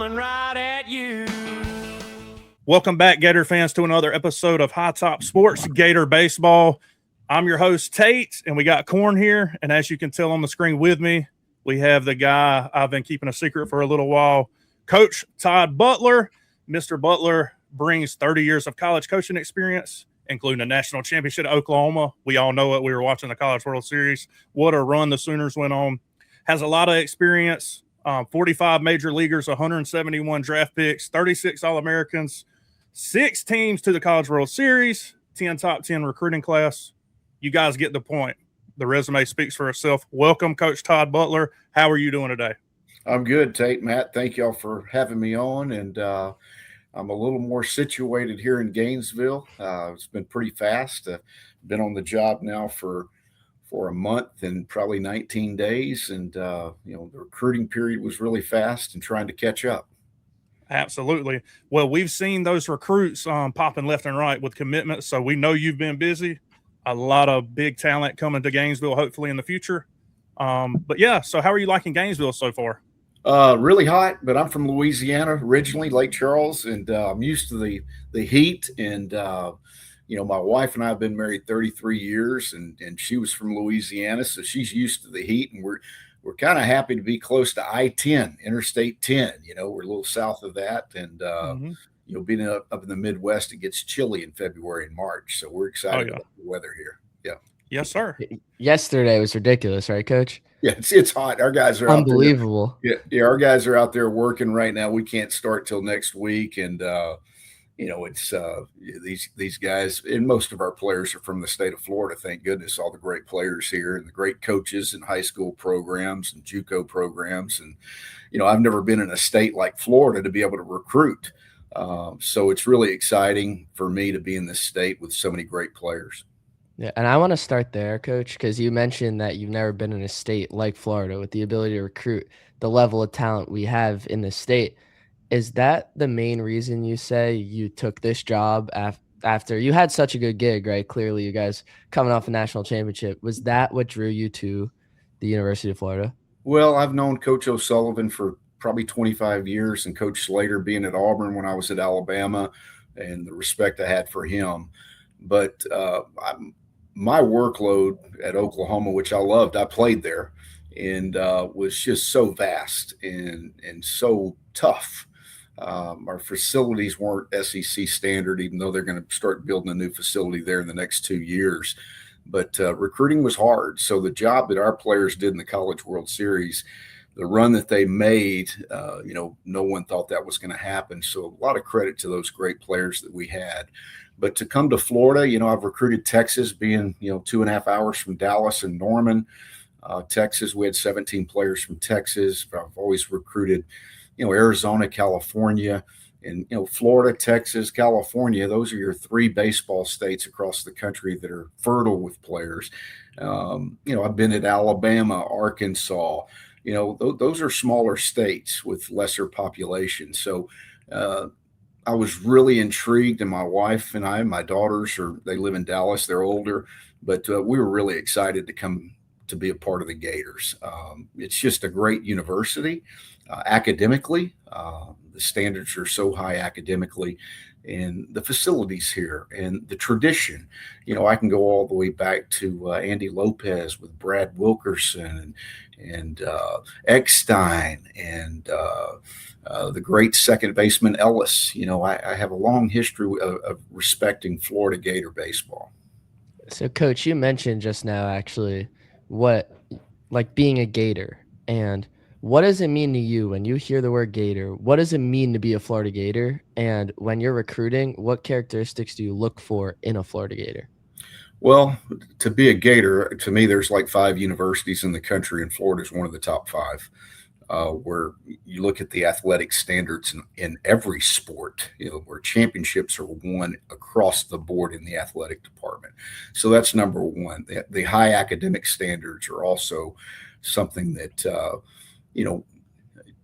coming right at you. Welcome back, Gator fans, to another episode of Hightop Sports, Gator Baseball. I'm your host, Tate, and we got Corn here. And as you can tell on the screen with me, we have the guy I've been keeping a secret for a little while, Coach Todd Butler. Mr. Butler brings 30 years of college coaching experience, including a national championship at Oklahoma. We all know it. We were watching the College World Series. What a run the Sooners went on. Has a lot of experience, 45 major leaguers, 171 draft picks, 36 All-Americans, 6 teams to the College World Series, 10 top 10 recruiting class. You guys get the point. The resume speaks for itself. Welcome, Coach Todd Butler. How are you doing today? I'm good, Tate, Matt. Thank y'all for having me on. And I'm a little more situated here in Gainesville. It's been pretty fast. Been on the job now for a month and probably 19 days. And, the recruiting period was really fast and trying to catch up. Absolutely. Well, we've seen those recruits popping left and right with commitments, so we know you've been busy. A lot of big talent coming to Gainesville, hopefully in the future. But yeah, so how are you liking Gainesville so far? Really hot, but I'm from Louisiana originally, Lake Charles, and I'm used to the heat. And my wife and I have been married 33 years, and she was from Louisiana, so she's used to the heat. And we're kind of happy to be close to I-10, Interstate 10. We're a little south of that, and being up in the Midwest, it gets chilly in February and March. So we're excited about the weather here. Yeah. Yes, sir. Yesterday was ridiculous, right, Coach? Yeah, it's hot. Our guys are unbelievable. Out there. Yeah, our guys are out there working right now. We can't start till next week, and it's these guys, and most of our players are from the state of Florida. Thank goodness, all the great players here and the great coaches and high school programs and JUCO programs. And I've never been in a state like Florida to be able to recruit. So it's really exciting for me to be in this state with so many great players. Yeah, and I want to start there, Coach, because you mentioned that you've never been in a state like Florida with the ability to recruit the level of talent we have in the state. Is that the main reason you say you took this job after you had such a good gig, right? Clearly, you guys coming off a national championship. Was that what drew you to the University of Florida? Well, I've known Coach O'Sullivan for probably 25 years and Coach Slater being at Auburn when I was at Alabama, and the respect I had for him. But my workload at Oklahoma, which I loved, I played there, and was just so vast and so tough. Our facilities weren't SEC standard, even though they're going to start building a new facility there in the next 2 years. But recruiting was hard. So the job that our players did in the College World Series, the run that they made, no one thought that was going to happen. So a lot of credit to those great players that we had. But to come to Florida, I've recruited Texas, being, 2.5 hours from Dallas and Norman. Texas, we had 17 players from Texas. I've always recruited, Arizona, California, and, Florida, Texas, California. Those are your 3 baseball states across the country that are fertile with players. I've been at Alabama, Arkansas. Those are smaller states with lesser population. So I was really intrigued, and my wife and I, my daughters, they live in Dallas. They're older, but we were really excited to come to be a part of the Gators. It's just a great university academically. The standards are so high academically, and the facilities here and the tradition. I can go all the way back to Andy Lopez with Brad Wilkerson and Eckstein and the great second baseman Ellis. I have a long history of respecting Florida Gator baseball. So, Coach, you mentioned just now actually being a Gator, and what does it mean to you when you hear the word Gator? What does it mean to be a Florida Gator? And when you're recruiting, what characteristics do you look for in a Florida Gator? Well, to be a Gator, to me, there's like 5 universities in the country, and Florida is one of the top 5. Where you look at the athletic standards in every sport, where championships are won across the board in the athletic department. So that's number one. The high academic standards are also something that,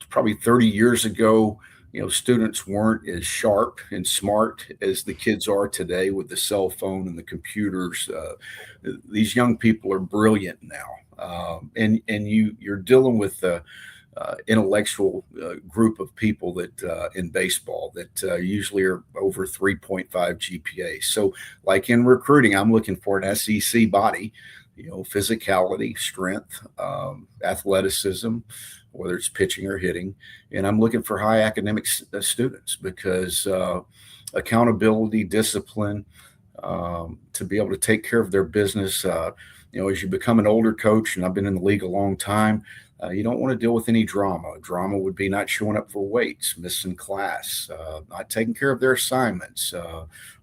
probably 30 years ago, students weren't as sharp and smart as the kids are today with the cell phone and the computers. These young people are brilliant now. And you're dealing with intellectual group of people that in baseball that usually are over 3.5 GPA. So like in recruiting, I'm looking for an SEC body, physicality, strength, athleticism, whether it's pitching or hitting. And I'm looking for high academic students because accountability, discipline, to be able to take care of their business. As you become an older coach, and I've been in the league a long time, you don't want to deal with any drama. Drama would be not showing up for weights, missing class, not taking care of their assignments,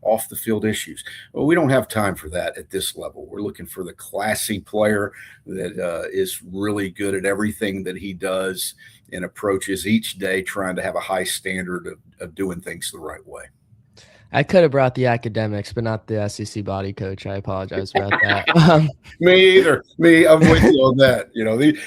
off the field issues. Well, we don't have time for that at this level. We're looking for the classy player that is really good at everything that he does and approaches each day trying to have a high standard of doing things the right way. I could have brought the academics, but not the SEC body, coach. I apologize about that. Me either. I'm with you on that.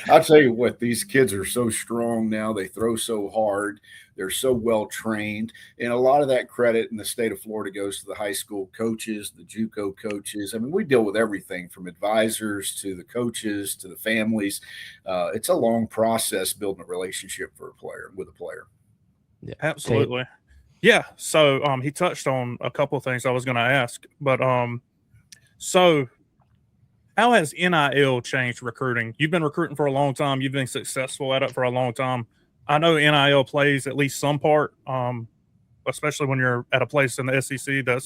I'll tell you what, these kids are so strong now. They throw so hard. They're so well trained. And a lot of that credit in the state of Florida goes to the high school coaches, the JUCO coaches. I mean, we deal with everything from advisors to the coaches to the families. It's a long process building a relationship with a player. Yeah, absolutely. Yeah, so he touched on a couple of things I was going to ask, but so how has NIL changed recruiting? You've been recruiting for a long time. You've been successful at it for a long time. I know NIL plays at least some part, especially when you're at a place in the SEC that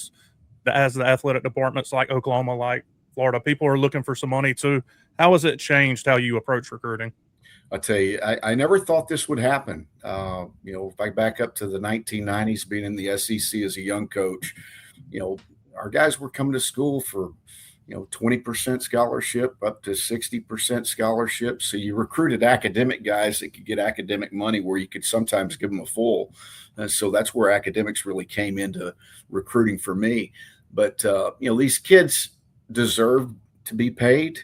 has the athletic departments like Oklahoma, like Florida. People are looking for some money too. How has it changed how you approach recruiting? I'll tell you, I never thought this would happen. If I back up to the 1990s, being in the SEC as a young coach, our guys were coming to school for, 20% scholarship up to 60% scholarship. So you recruited academic guys that could get academic money where you could sometimes give them a full. And so that's where academics really came into recruiting for me. But, these kids deserve to be paid.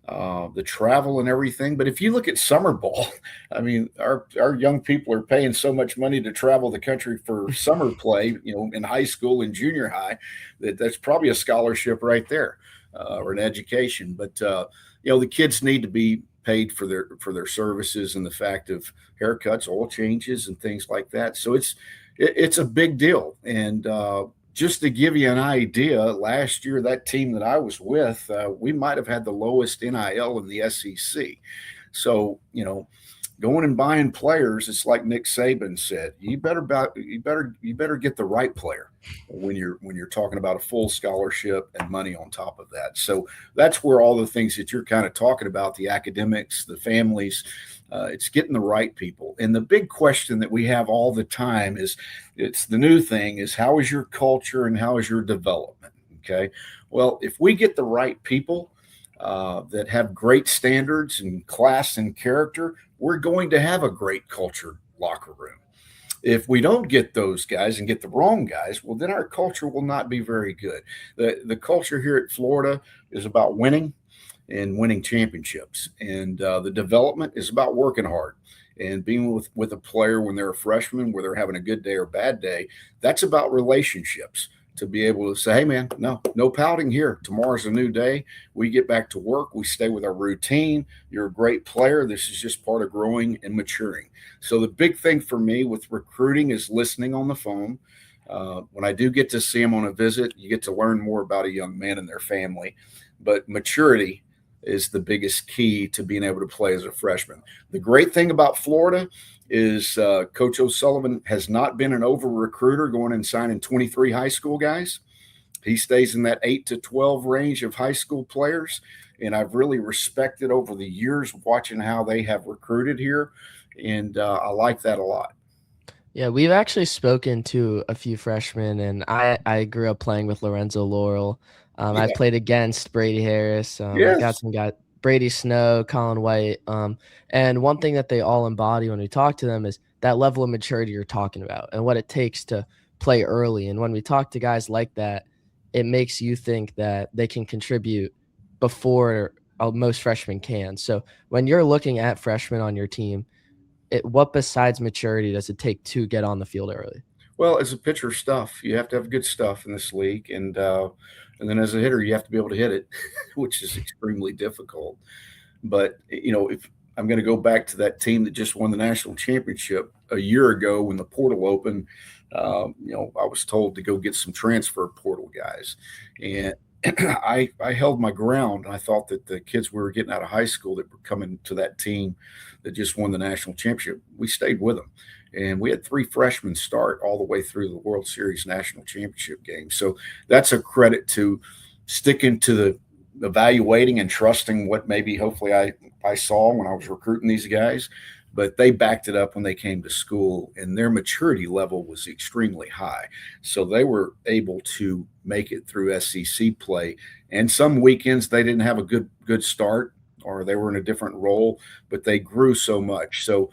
The travel and everything. But if you look at summer ball, I mean, our young people are paying so much money to travel the country for summer play, in high school and junior high, that's probably a scholarship right there, or an education. But, the kids need to be paid for their services and the fact of haircuts, oil changes and things like that. So it's a big deal. And, just to give you an idea, last year, that team that I was with, we might have had the lowest NIL in the SEC. So, going and buying players, it's like Nick Saban said, you better get the right player when you're talking about a full scholarship and money on top of that. So that's where all the things that you're kind of talking about, the academics, the families, it's getting the right people. And the big question that we have all the time it's the new thing is, how is your culture and how is your development? Okay. Well, if we get the right people that have great standards and class and character, we're going to have a great culture locker room. If we don't get those guys and get the wrong guys, well, then our culture will not be very good. The culture here at Florida is about winning and winning championships. And the development is about working hard and being with a player when they're a freshman, where they're having a good day or bad day. That's about relationships, to be able to say, hey, man, no pouting here. Tomorrow's a new day. We get back to work. We stay with our routine. You're a great player. This is just part of growing and maturing. So the big thing for me with recruiting is listening on the phone. When I do get to see them on a visit, you get to learn more about a young man and their family. But maturity is the biggest key to being able to play as a freshman. The great thing about Florida is Coach O'Sullivan has not been an over recruiter going and signing 23 high school guys. He stays in that 8 to 12 range of high school players. And I've really respected over the years watching how they have recruited here. And I like that a lot. Yeah, we've actually spoken to a few freshmen, and I grew up playing with Lorenzo Laurel. I played against Brady Harris. I got some guys, Brady Snow, Colin White. And one thing that they all embody when we talk to them is that level of maturity you're talking about and what it takes to play early. And when we talk to guys like that, it makes you think that they can contribute before most freshmen can. So when you're looking at freshmen on your team, what besides maturity does it take to get on the field early? Well, as a pitcher, stuff. You have to have good stuff in this league. And then as a hitter, you have to be able to hit it, which is extremely difficult. But, if I'm going to go back to that team that just won the national championship a year ago when the portal opened. I was told to go get some transfer portal guys, and I held my ground. I thought that the kids we were getting out of high school that were coming to that team that just won the national championship, we stayed with them. And we had 3 freshmen start all the way through the World Series national championship game. So that's a credit to sticking to the evaluating and trusting what maybe hopefully I saw when I was recruiting these guys. But they backed it up when they came to school, and their maturity level was extremely high. So they were able to make it through SEC play. And some weekends they didn't have a good start, or they were in a different role, but they grew so much. So,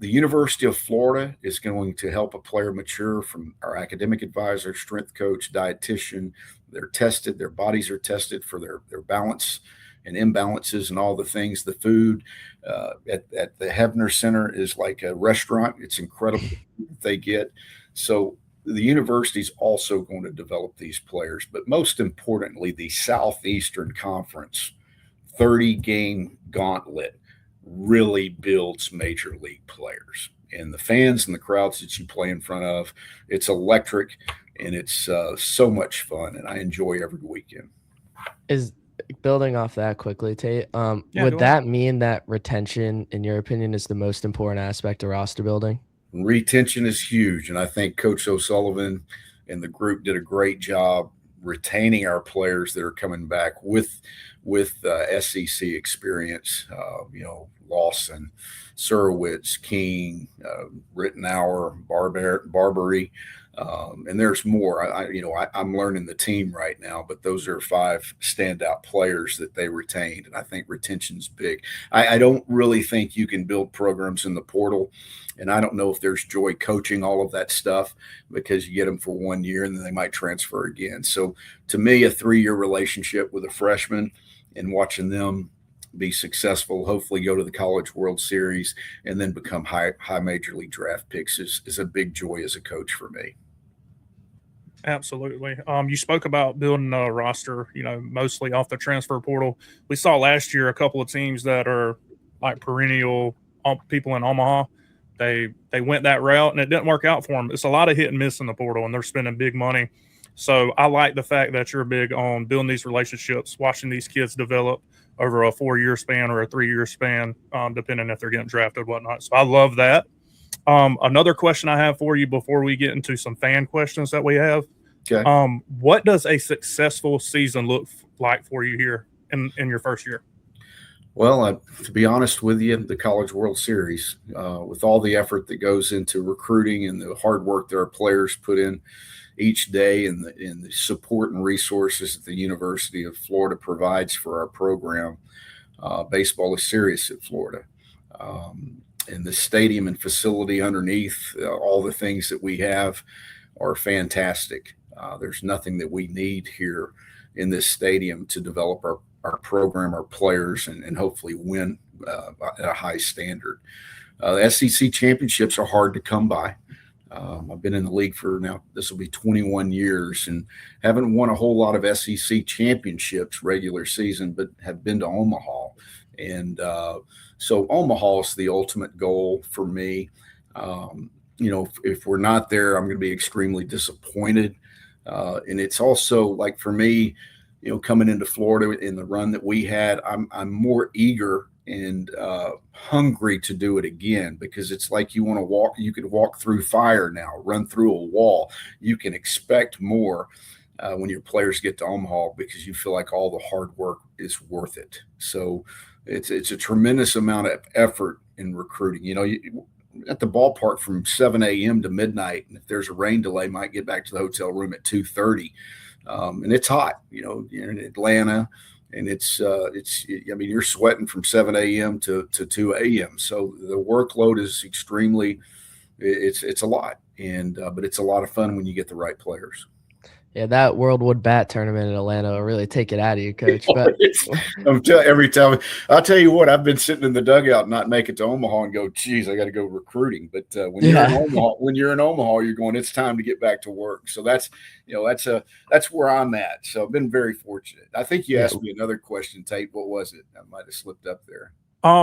the University of Florida is going to help a player mature from our academic advisor, strength coach, dietitian. They're tested, their bodies are tested for their balance and imbalances and all the things. The food at the Hebner Center is like a restaurant. It's incredible what they get. So the university is also going to develop these players. But most importantly, the Southeastern Conference 30-game gauntlet really builds major league players. And the fans and the crowds that you play in front of, it's electric, and it's so much fun, and I enjoy every weekend. Is building off that quickly, Tate, Yeah, would that mean that retention, in your opinion, is the most important aspect of roster building? Retention is huge, and I think Coach O'Sullivan and the group did a great job retaining our players that are coming back with SEC experience. Lawson, Surowitz, King, Rittenauer, Barbary, and there's more. I'm learning the team right now, but those are 5 standout players that they retained, and I think retention's big. I don't really think you can build programs in the portal, and I don't know if there's joy coaching all of that stuff, because you get them for 1 year and then they might transfer again. So to me, a 3-year relationship with a freshman and watching them be successful, hopefully go to the College World Series, and then become high major league draft picks is a big joy as a coach for me. Absolutely. You spoke about building a roster, mostly off the transfer portal. We saw last year a couple of teams that are like perennial people in Omaha. They went that route, and it didn't work out for them. It's a lot of hit and miss in the portal, and they're spending big money. So I like the fact that you're big on building these relationships, watching these kids develop over a 4-year span or a 3-year span, depending if they're getting drafted or whatnot. So I love that. Another question I have for you before we get into some fan questions that we have. Okay. What does a successful season look like for you here in your first year? Well, to be honest with you, the College World Series, with all the effort that goes into recruiting and the hard work that our players put in each day, and the support and resources that the University of Florida provides for our program, baseball is serious at Florida. And the stadium and facility underneath, all the things that we have are fantastic. There's nothing that we need here in this stadium to develop our program, our players, and hopefully win at a high standard. SEC championships are hard to come by. I've been in the league for now, this will be 21 years, and haven't won a whole lot of SEC championships regular season, but have been to Omaha. And so Omaha is the ultimate goal for me. If we're not there, I'm going to be extremely disappointed. And it's also like, for me, coming into Florida in the run that we had, I'm more eager and hungry to do it again, because it's like you could walk through fire now, run through a wall. You can expect more when your players get to Omaha, because you feel like all the hard work is worth it. So it's a tremendous amount of effort in recruiting. At the ballpark from 7 a.m. to midnight, and if there's a rain delay, might get back to the hotel room at 2:30, and it's hot. You're in Atlanta, and you're sweating from 7 a.m. to 2 a.m. So the workload is extremely, it's a lot, but it's a lot of fun when you get the right players. Yeah, that Worldwood Bat tournament in Atlanta will really take it out of you, Coach. But every time, I'll tell you what, I've been sitting in the dugout and not make it to Omaha and go, geez, I got to go recruiting. But when you're in Omaha, you're going, it's time to get back to work. So that's where I'm at. So I've been very fortunate. I think you asked me another question, Tate. What was it? I might have slipped up there.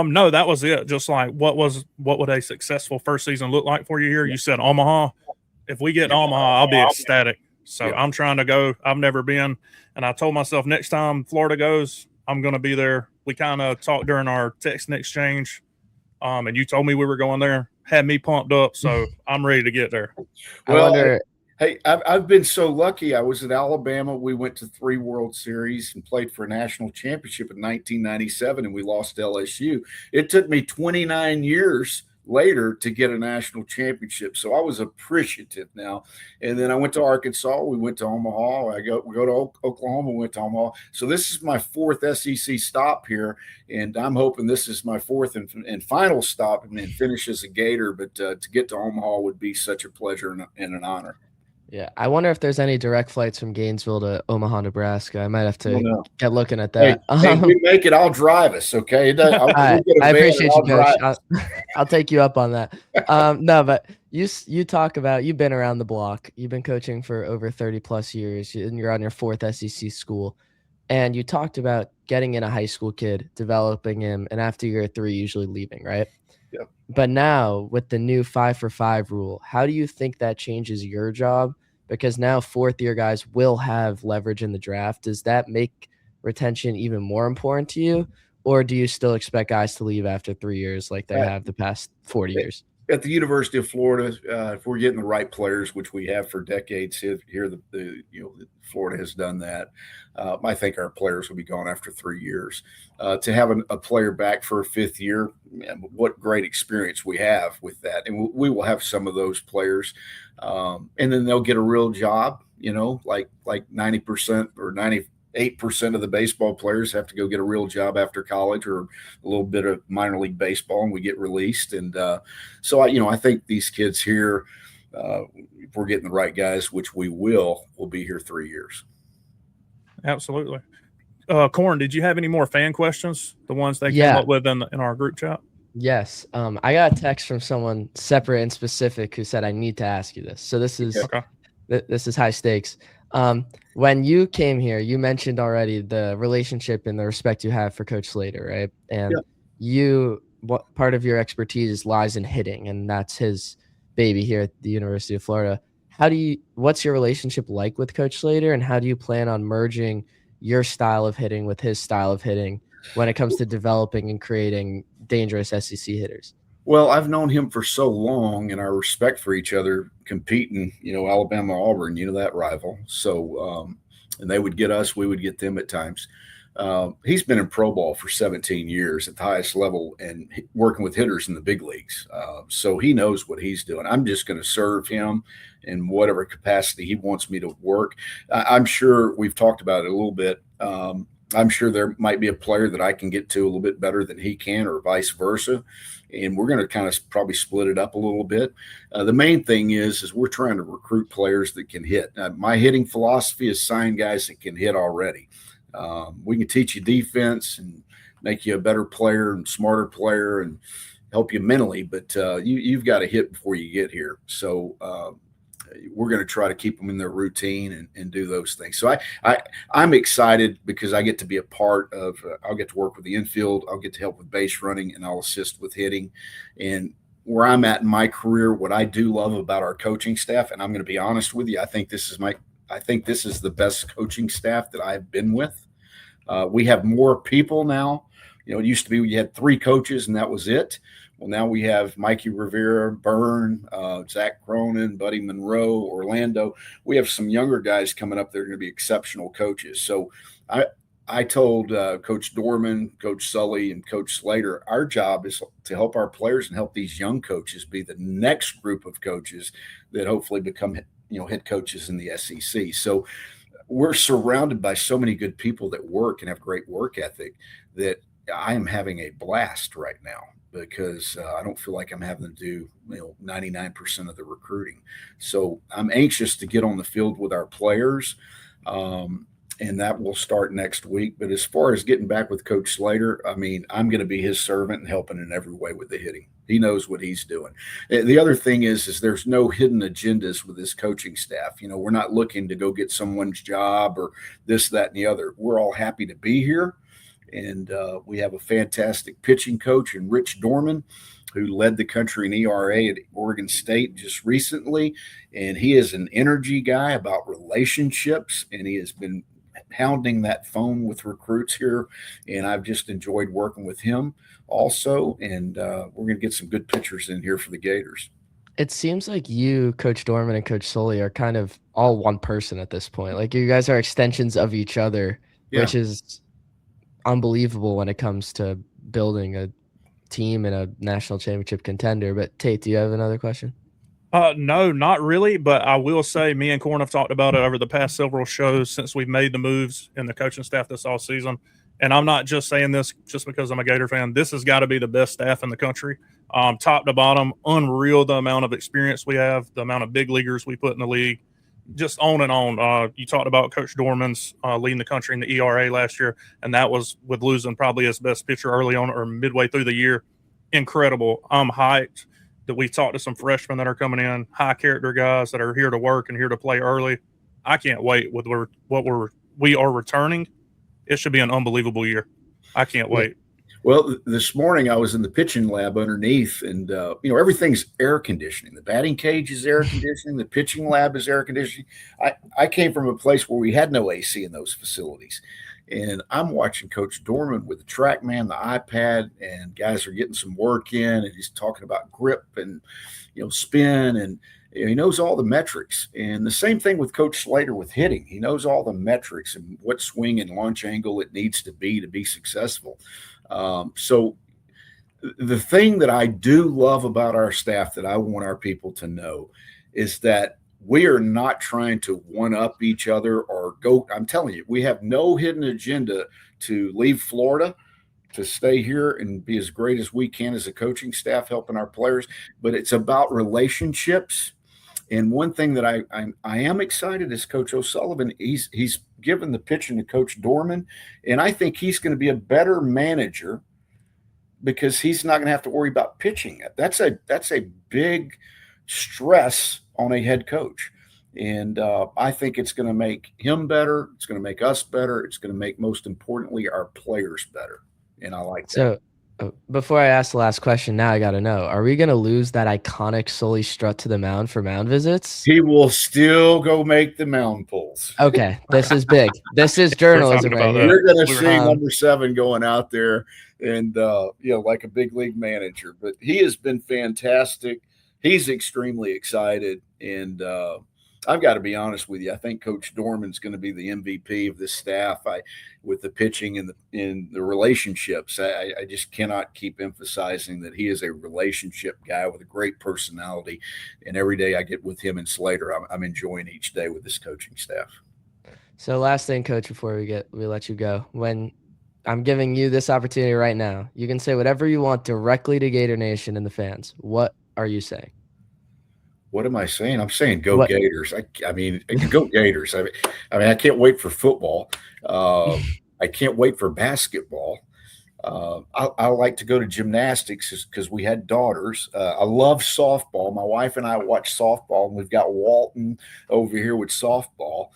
No, that was it. Just like what would a successful first season look like for you here? You said Omaha. If we get Omaha, I'll be ecstatic. So I'm trying to go. I've never been, and I told myself next time Florida goes, I'm going to be there. We kind of talked during our text exchange, and you told me we were going there. Had me pumped up, so I'm ready to get there. Well, hey, I've been so lucky. I was at Alabama. We went to 3 World Series and played for a national championship in 1997, and we lost to LSU. It took me 29 years later to get a national championship, so I was appreciative now. And then I went to Arkansas. We went to Omaha. We go to Oklahoma. We went to Omaha. So this is my 4th SEC stop here, and I'm hoping this is my 4th and final stop, and then finish as a Gator. But to get to Omaha would be such a pleasure and an honor. Yeah, I wonder if there's any direct flights from Gainesville to Omaha, Nebraska. I might have to get looking at that. Hey, if we make it, I'll drive us, okay? I appreciate you, Coach. I'll take you up on that. No, but you talk about, you've been around the block. You've been coaching for over 30-plus years, and you're on your 4th SEC school. And you talked about getting in a high school kid, developing him, and after year 3, usually leaving, right? Yep. But now with the new 5-for-5 rule, how do you think that changes your job? Because now 4th-year guys will have leverage in the draft. Does that make retention even more important to you? Or do you still expect guys to leave after 3 years like they have the past 40 years? At the University of Florida, if we're getting the right players, which we have for decades here, Florida has done that. I think our players will be gone after 3 years. To have a player back for a 5th year, man, what great experience we have with that, and we will have some of those players, and then they'll get a real job. Like 90% or 98% of the baseball players have to go get a real job after college or a little bit of minor league baseball, and we get released. And so I think these kids here, if we're getting the right guys, which we will be here 3 years. Absolutely. Corn, did you have any more fan questions? The ones they came up with in our group chat? Yes. I got a text from someone separate and specific who said, I need to ask you this. So this is this is high stakes. When you came here, you mentioned already the relationship and the respect you have for Coach Slater, right? And what part of your expertise lies in hitting, and that's his baby here at the University of Florida. What's your relationship like with Coach Slater, and how do you plan on merging your style of hitting with his style of hitting when it comes to developing and creating dangerous SEC hitters? Well, I've known him for so long, and our respect for each other, competing, Alabama, Auburn, that rival. So, and they would get us, we would get them at times. He's been in pro ball for 17 years at the highest level and working with hitters in the big leagues. So he knows what he's doing. I'm just going to serve him in whatever capacity he wants me to work. I'm sure we've talked about it a little bit. I'm sure there might be a player that I can get to a little bit better than he can, or vice versa. And we're going to kind of probably split it up a little bit. The main thing is we're trying to recruit players that can hit. My hitting philosophy is sign guys that can hit already. We can teach you defense and make you a better player and smarter player and help you mentally, but you've got to hit before you get here. So we're going to try to keep them in their routine and do those things. So I'm excited because I get to be a part of I'll get to work with the infield. I'll get to help with base running, and I'll assist with hitting. And where I'm at in my career, what I do love about our coaching staff, and I'm going to be honest with you, I think this is the best coaching staff that I've been with. We have more people now. It used to be you had 3 coaches and that was it. Well, now we have Mikey Rivera, Byrne, Zach Cronin, Buddy Monroe, Orlando. We have some younger guys coming up that are going to be exceptional coaches. So I told Coach Dorman, Coach Sully, and Coach Slater, our job is to help our players and help these young coaches be the next group of coaches that hopefully become head coaches in the SEC. So we're surrounded by so many good people that work and have great work ethic that I am having a blast right now, because I don't feel like I'm having to do 99% of the recruiting. So I'm anxious to get on the field with our players, and that will start next week. But as far as getting back with Coach Slater, I'm going to be his servant and helping in every way with the hitting. He knows what he's doing. The other thing is there's no hidden agendas with this coaching staff. We're not looking to go get someone's job or this, that, and the other. We're all happy to be here. And we have a fantastic pitching coach in Rich Dorman, who led the country in ERA at Oregon State just recently. And he is an energy guy about relationships, and he has been pounding that phone with recruits here. And I've just enjoyed working with him also. And we're going to get some good pitchers in here for the Gators. It seems like you, Coach Dorman, and Coach Sully are kind of all one person at this point. Like, you guys are extensions of each other, which is unbelievable when it comes to building a team and a national championship contender. But Tate, do you have another question? No, not really, but I will say me and Corn have talked about it over the past several shows since we've made the moves in the coaching staff this all season. And I'm not just saying this just because I'm a Gator fan. This has got to be the best staff in the country. Top to bottom, unreal the amount of experience we have, the amount of big leaguers we put in the league, just on and on. You talked about Coach Dorman's leading the country in the ERA last year, and that was with losing probably his best pitcher early on or midway through the year. Incredible. I'm hyped that we talked to some freshmen that are coming in, high character guys that are here to work and here to play early. I can't wait with what we are returning. It should be an unbelievable year. I can't wait. Well, this morning I was in the pitching lab underneath, and everything's air conditioning. The batting cage is air conditioning. The pitching lab is air conditioning. I came from a place where we had no AC in those facilities, and I'm watching Coach Dorman with the TrackMan, the iPad, and guys are getting some work in, and he's talking about grip and spin, and he knows all the metrics. And the same thing with Coach Slater with hitting. He knows all the metrics and what swing and launch angle it needs to be successful. So the thing that I do love about our staff that I want our people to know is that we are not trying to one-up each other or go. I'm telling you, we have no hidden agenda to leave Florida, to stay here and be as great as we can as a coaching staff helping our players. But it's about relationships. And one thing that I am excited is Coach O'Sullivan. He's given the pitching to Coach Dorman, and I think he's going to be a better manager because he's not going to have to worry about pitching. That's a big stress on a head coach. And I think it's going to make him better. It's going to make us better. It's going to make, most importantly, our players better. And I like that. So before I ask the last question, now I got to know, are we going to lose that iconic Sully strut to the mound for mound visits? He will still go make the mound pulls. Okay. This is big. This is journalism right here. You're going to see number 7 going out there and, like a big league manager. But he has been fantastic. He's extremely excited. And I've got to be honest with you. I think Coach Dorman's going to be the MVP of this staff. With the pitching and the relationships, I just cannot keep emphasizing that he is a relationship guy with a great personality. And every day I get with him and Slater, I'm enjoying each day with this coaching staff. So last thing, Coach, before we let you go, when I'm giving you this opportunity right now, you can say whatever you want directly to Gator Nation and the fans. What are you saying? What am I saying? I'm saying go Gators. I mean, go Gators. I mean, I can't wait for football. I can't wait for basketball. I like to go to gymnastics because we had daughters. I love softball. My wife and I watch softball, and we've got Walton over here with softball.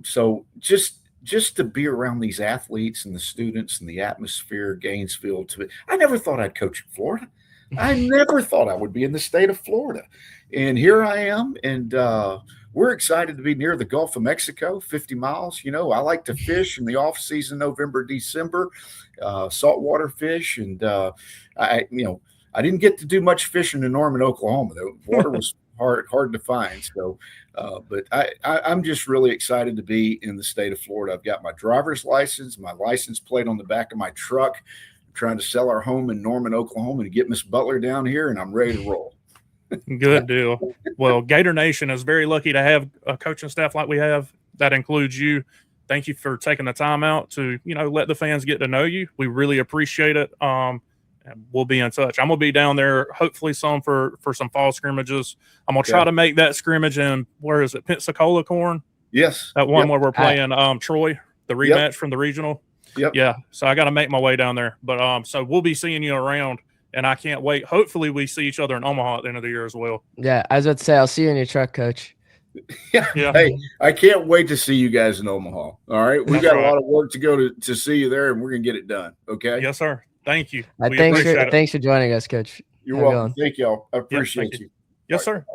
So just to be around these athletes and the students and the atmosphere, Gainesville. I never thought I'd coach in Florida. I never thought I would be in the state of Florida. And here I am, and we're excited to be near the Gulf of Mexico, 50 miles. I like to fish in the off season, November, December, saltwater fish. And I didn't get to do much fishing in Norman, Oklahoma. The water was hard to find. So, but I'm just really excited to be in the state of Florida. I've got my driver's license, my license plate on the back of my truck. I'm trying to sell our home in Norman, Oklahoma, to get Miss Butler down here, and I'm ready to roll. Good deal. Well, Gator Nation is very lucky to have a coaching staff like we have. That includes you. Thank you for taking the time out to, let the fans get to know you. We really appreciate it. And we'll be in touch. I'm going to be down there, hopefully some for some fall scrimmages. I'm going to try to make that scrimmage in, where is it, Pensacola, Corn? Yes. That one where we're playing Troy, the rematch from the regional. Yep. Yeah. So I got to make my way down there. But so we'll be seeing you around. And I can't wait. Hopefully we see each other in Omaha at the end of the year as well. Yeah, I was about to say, I'll see you in your truck, Coach. Yeah. Hey, I can't wait to see you guys in Omaha. All right. We've got a lot of work to go to see you there, and we're going to get it done. Okay. Yes, sir. Thank you. Thanks for joining us, Coach. You're welcome. Thank y'all. I appreciate you. Yes, sir.